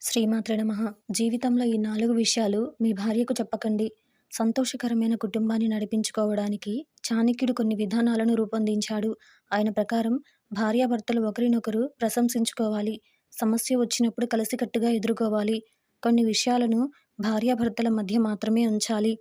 శ్రీమాత్రే నమః. జీవితంలో ఈ 4 విషయాలు మీ భార్యకు చెప్పకండి. సంతోషకరమైన కుటుంబాన్ని నడిపించుకోవడానికి చాణక్యుడు కొన్ని విధానాలను రూపొందించాడు. ఆయన ప్రకారం భార్యాభర్తలు ఒకరినొకరు ప్రశంసించుకోవాలి. సమస్య వచ్చినప్పుడు కలిసికట్టుగా ఎదుర్కోవాలి. కొన్ని విషయాలను భార్యాభర్తల మధ్య మాత్రమే ఉంచాలి.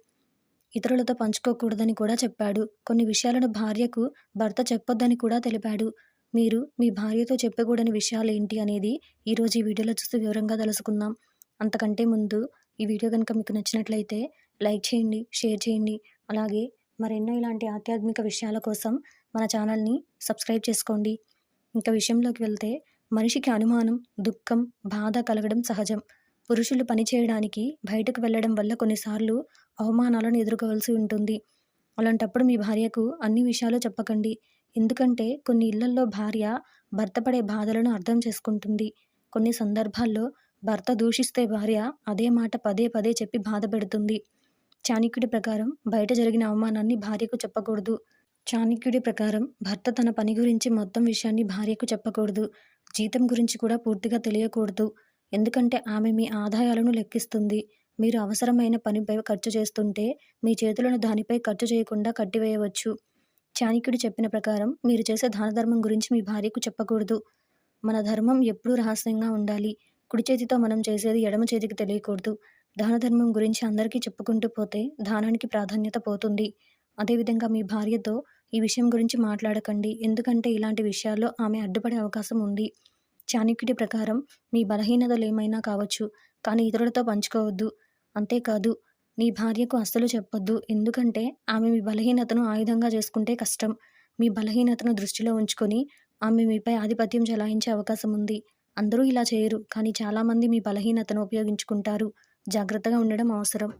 ఇతరులతో పంచుకోకూడదని కూడా చెప్పాడు. కొన్ని విషయాలను భార్యకు భర్త చెప్పొద్దని కూడా తెలిపాడు. మీరు మీ భార్యతో చెప్పకూడని విషయాలేంటి అనేది ఈరోజు ఈ వీడియోలో చూసి వివరంగా తెలుసుకుందాం. అంతకంటే ముందు ఈ వీడియో కనుక మీకు నచ్చినట్లయితే లైక్ చేయండి, షేర్ చేయండి. అలాగే మరెన్నో ఇలాంటి ఆధ్యాత్మిక విషయాల కోసం మన ఛానల్ని సబ్స్క్రైబ్ చేసుకోండి. ఇంకా విషయంలోకి వెళ్తే, మనిషికి అనుమానం, దుఃఖం, బాధ కలగడం సహజం. పురుషులు పని చేయడానికి బయటకు వెళ్ళడం వల్ల కొన్నిసార్లు అవమానాలను ఎదుర్కోవాల్సి ఉంటుంది. అలాంటప్పుడు మీ భార్యకు అన్ని విషయాలు చెప్పకండి. ఎందుకంటే కొన్ని ఇళ్లల్లో భార్య భర్త పడే బాధలను అర్థం చేసుకుంటుంది. కొన్ని సందర్భాల్లో భర్త దూషిస్తే భార్య అదే మాట పదే పదే చెప్పి బాధ పెడుతుంది. చాణక్యుడి ప్రకారం బయట జరిగిన అవమానాన్ని భార్యకు చెప్పకూడదు. చాణక్యుడి ప్రకారం భర్త తన పని గురించి మొత్తం విషయాన్ని భార్యకు చెప్పకూడదు. జీతం గురించి కూడా పూర్తిగా తెలియకూడదు. ఎందుకంటే ఆమె మీ ఆదాయాలను లెక్కిస్తుంది. మీరు అవసరమైన పనిపై ఖర్చు చేస్తుంటే మీ చేతులను దానిపై ఖర్చు చేయకుండా కట్టివేయవచ్చు. చాణక్యుడు చెప్పిన ప్రకారం మీరు చేసే దాన ధర్మం గురించి మీ భార్యకు చెప్పకూడదు. మన ధర్మం ఎప్పుడూ రహస్యంగా ఉండాలి. కుడి చేతితో మనం చేసేది ఎడమ చేతికి తెలియకూడదు. దాన ధర్మం గురించి అందరికీ చెప్పుకుంటూ పోతే దానానికి ప్రాధాన్యత పోతుంది. అదేవిధంగా మీ భార్యతో ఈ విషయం గురించి మాట్లాడకండి. ఎందుకంటే ఇలాంటి విషయాల్లో ఆమె అడ్డుపడే అవకాశం ఉంది. చాణక్యుడి ప్రకారం మీ బలహీనతలు ఏమైనా కావచ్చు, కానీ ఇతరులతో పంచుకోవద్దు. అంతేకాదు, మీ భార్యకు అస్సలు చెప్పొద్దు. ఎందుకంటే ఆమె మీ బలహీనతను ఆయుధంగా చేసుకుంటే కష్టం. మీ బలహీనతను దృష్టిలో ఉంచుకొని ఆమె మీపై ఆధిపత్యం చెలాయించే అవకాశం ఉంది. అందరూ ఇలా చేయరు, కానీ చాలామంది మీ బలహీనతను ఉపయోగించుకుంటారు. జాగ్రత్తగా ఉండడం అవసరం.